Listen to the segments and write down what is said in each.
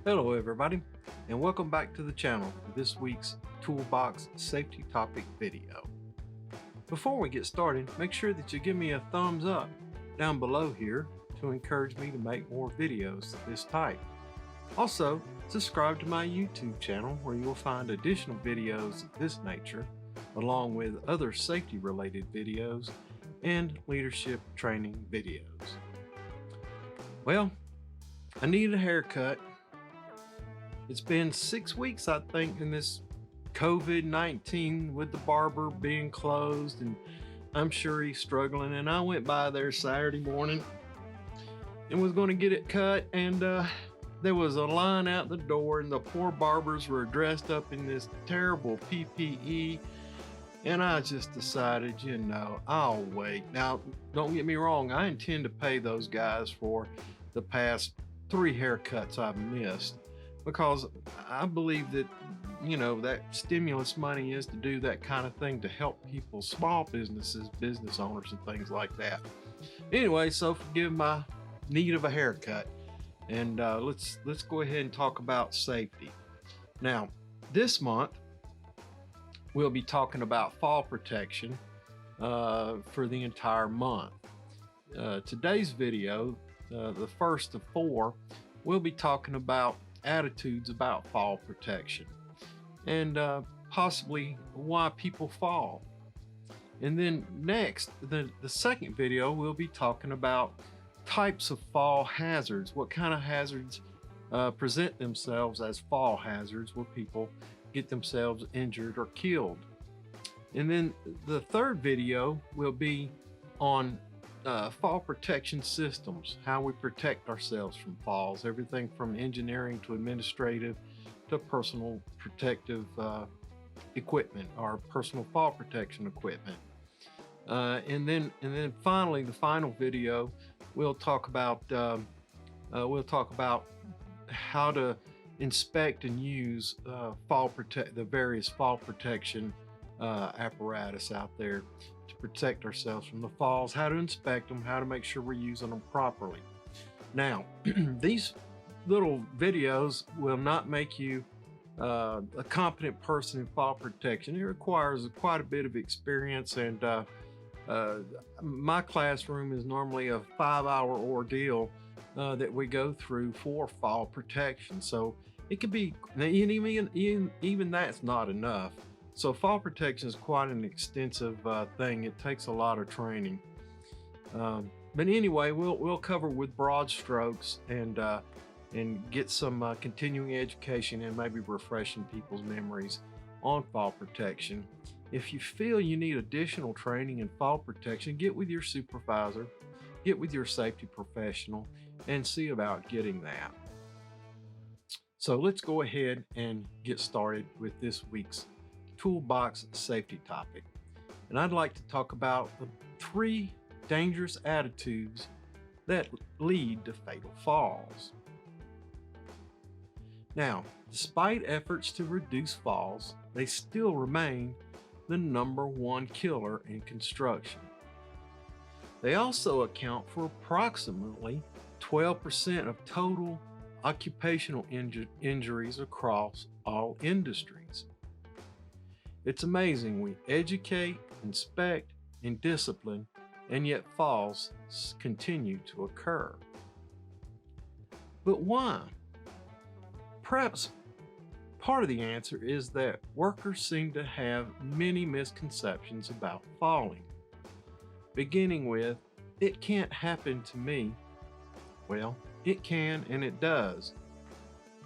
Hello everybody, and welcome back to the channel for this week's Toolbox safety topic video. Before we get started, make sure that you give me a thumbs up down below here to encourage me to make more videos of this type. Also, subscribe to my YouTube channel where you'll find additional videos of this nature, along with other safety related videos and leadership training videos. Well, I need a haircut. It's been 6 weeks, I think, in this COVID-19 with the barber being closed, and I'm sure he's struggling. And I went by there Saturday morning and was going to get it cut, and there was a line out the door, and the poor barbers were dressed up in this terrible PPE. And I just decided, I'll wait. Now, don't get me wrong, I intend to pay those guys for the past 3 haircuts I've missed, because I believe that, that stimulus money is to do that kind of thing to help people, small businesses, business owners, and things like that. Anyway, so forgive my need of a haircut, and let's go ahead and talk about safety. Now, this month we'll be talking about fall protection for the entire month. Today's video, the first of 4, we'll be talking about attitudes about fall protection and possibly why people fall. And then next, the second video, we'll be talking about types of fall hazards. What kind of hazards present themselves as fall hazards where people get themselves injured or killed. And then the third video will be on fall protection systems, how we protect ourselves from falls, everything from engineering to administrative to personal protective equipment or personal fall protection equipment. And then finally, the final video, we'll talk about how to inspect and use the various fall protection apparatus out there to protect ourselves from the falls, how to inspect them, how to make sure we're using them properly. Now, these little videos will not make you a competent person in fall protection. It requires quite a bit of experience, and my classroom is normally a 5-hour ordeal that we go through for fall protection. So it could be, even that's not enough. So fall protection is quite an extensive thing. It takes a lot of training. But anyway, we'll cover with broad strokes and get some continuing education and maybe refreshing people's memories on fall protection. If you feel you need additional training in fall protection, get with your supervisor, get with your safety professional, and see about getting that. So let's go ahead and get started with this week's Toolbox safety topic. And I'd like to talk about the 3 dangerous attitudes that lead to fatal falls. Now, despite efforts to reduce falls, they still remain the #1 killer in construction. They also account for approximately 12% of total occupational injuries across all industries. It's amazing, we educate, inspect, and discipline, and yet falls continue to occur. But why? Perhaps part of the answer is that workers seem to have many misconceptions about falling. Beginning with, it can't happen to me. Well, it can, and it does.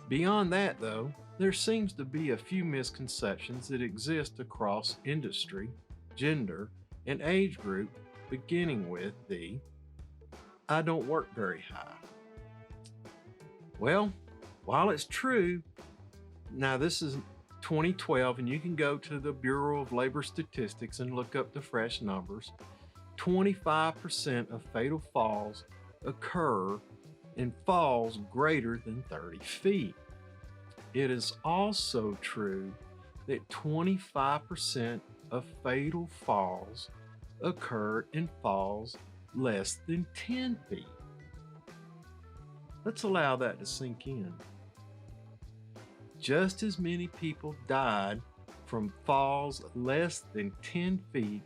Beyond that, though, there seems to be a few misconceptions that exist across industry, gender, and age group, beginning with the "I don't work very high." Well, while it's true, now this is 2012, and you can go to the Bureau of Labor Statistics and look up the fresh numbers. 25% of fatal falls occur in falls greater than 30 feet. It is also true that 25% of fatal falls occur in falls less than 10 feet. Let's allow that to sink in. just as many people died from falls less than 10 feet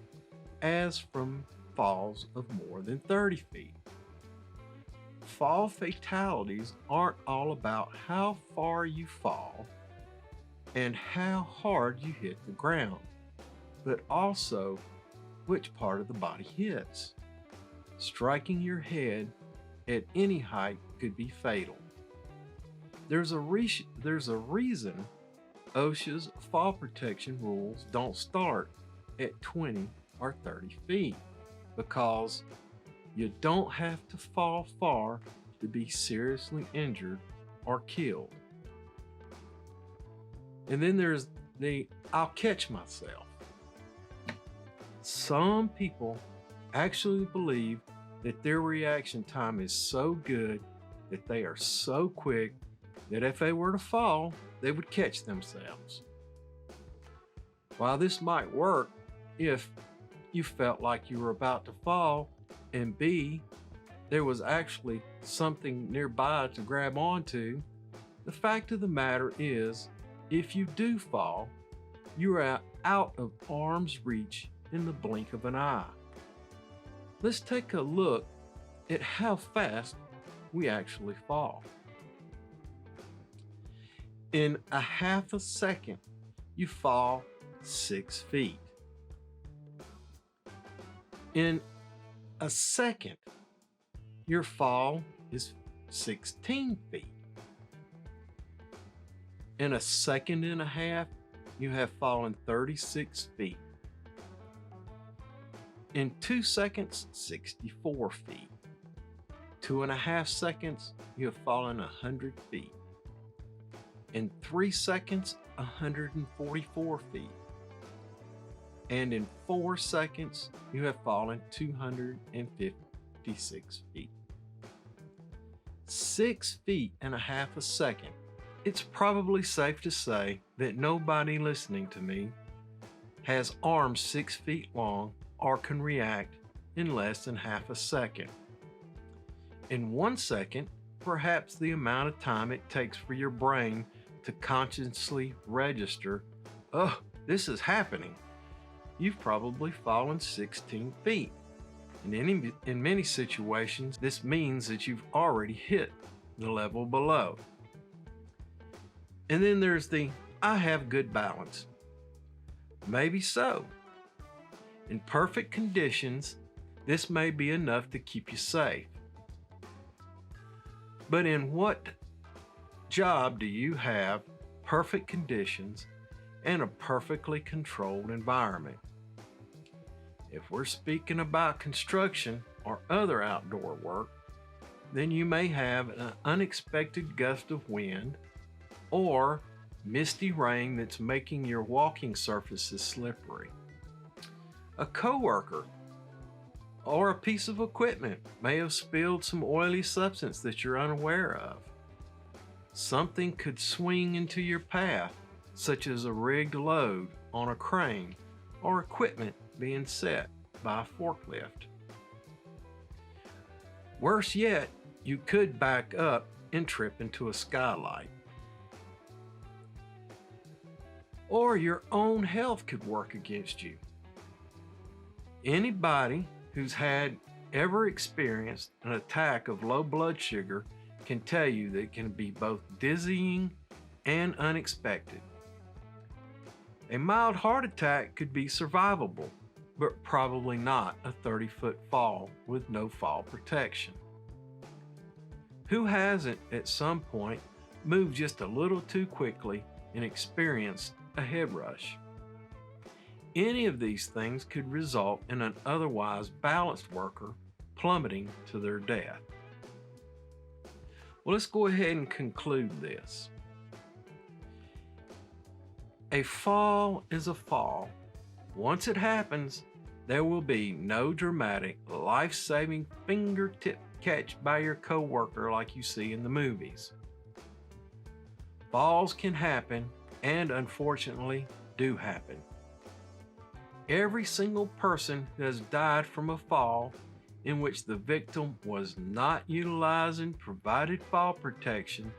as from falls of more than 30 feet. Fall fatalities aren't all about how far you fall and how hard you hit the ground, but also which part of the body hits. Striking your head at any height could be fatal. There's a reason OSHA's fall protection rules don't start at 20 or 30 feet, because you don't have to fall far to be seriously injured or killed. And then there's the I'll catch myself. Some people actually believe that their reaction time is so good that they are so quick that if they were to fall, they would catch themselves. While this might work if you felt like you were about to fall, and B, there was actually something nearby to grab onto, the fact of the matter is, if you do fall, you are out of arm's reach in the blink of an eye. Let's take a look at how fast we actually fall. In a half a second, you fall 6 feet. In a second, your fall is 16 feet. In a second and a half, you have fallen 36 feet. In 2 seconds, 64 feet. 2.5 seconds, you have fallen 100 feet. In 3 seconds, 144 feet. And in 4 seconds, you have fallen 256 feet. 6 feet and a half a second. It's probably safe to say that nobody listening to me has arms 6 feet long or can react in less than half a second. In 1 second, perhaps the amount of time it takes for your brain to consciously register, oh, this is happening, you've probably fallen 16 feet. In many situations, this means that you've already hit the level below. And then there's the I have good balance. Maybe so. In perfect conditions, this may be enough to keep you safe. But in what job do you have perfect conditions and a perfectly controlled environment? If we're speaking about construction or other outdoor work, then you may have an unexpected gust of wind or misty rain that's making your walking surfaces slippery. A coworker or a piece of equipment may have spilled some oily substance that you're unaware of. Something could swing into your path, such as a rigged load on a crane or equipment being set by a forklift. Worse yet, you could back up and trip into a skylight. Or your own health could work against you. Anybody who's ever experienced an attack of low blood sugar can tell you that it can be both dizzying and unexpected. A mild heart attack could be survivable, but probably not a 30-foot fall with no fall protection. Who hasn't at some point moved just a little too quickly and experienced a head rush? Any of these things could result in an otherwise balanced worker plummeting to their death. Well, let's go ahead and conclude this. A fall is a fall. Once it happens, there will be no dramatic, life-saving fingertip catch by your coworker like you see in the movies. Falls can happen, and unfortunately do happen. Every single person who has died from a fall in which the victim was not utilizing provided fall protection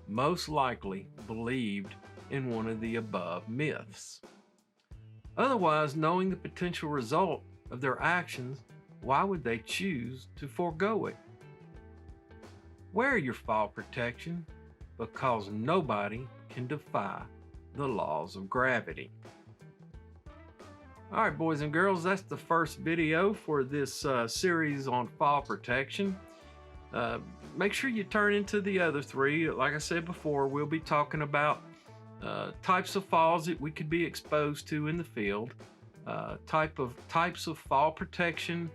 most likely believed in one of the above myths. Otherwise, knowing the potential result of their actions, why would they choose to forego it? Wear your fall protection because nobody can defy the laws of gravity. All right, boys and girls, that's the first video for this series on fall protection. Make sure you turn into the other three. Like I said before, we'll be talking about types of falls that we could be exposed to in the field, types of fall protection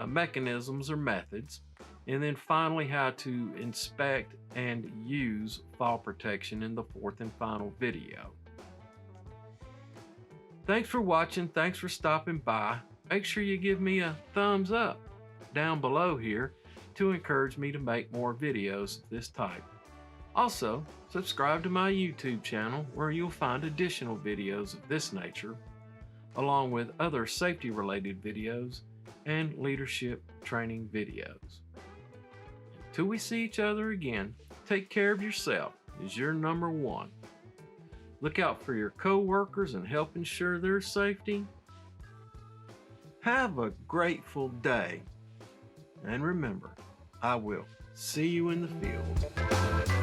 mechanisms or methods, and then finally how to inspect and use fall protection in the fourth and final video. Thanks for watching. Thanks for stopping by. Make sure you give me a thumbs up down below here to encourage me to make more videos of this type. Also, subscribe to my YouTube channel where you'll find additional videos of this nature, along with other safety related videos and leadership training videos. Until we see each other again, take care of yourself as your number one. Look out for your co-workers and help ensure their safety. Have a grateful day. And remember, I will see you in the field.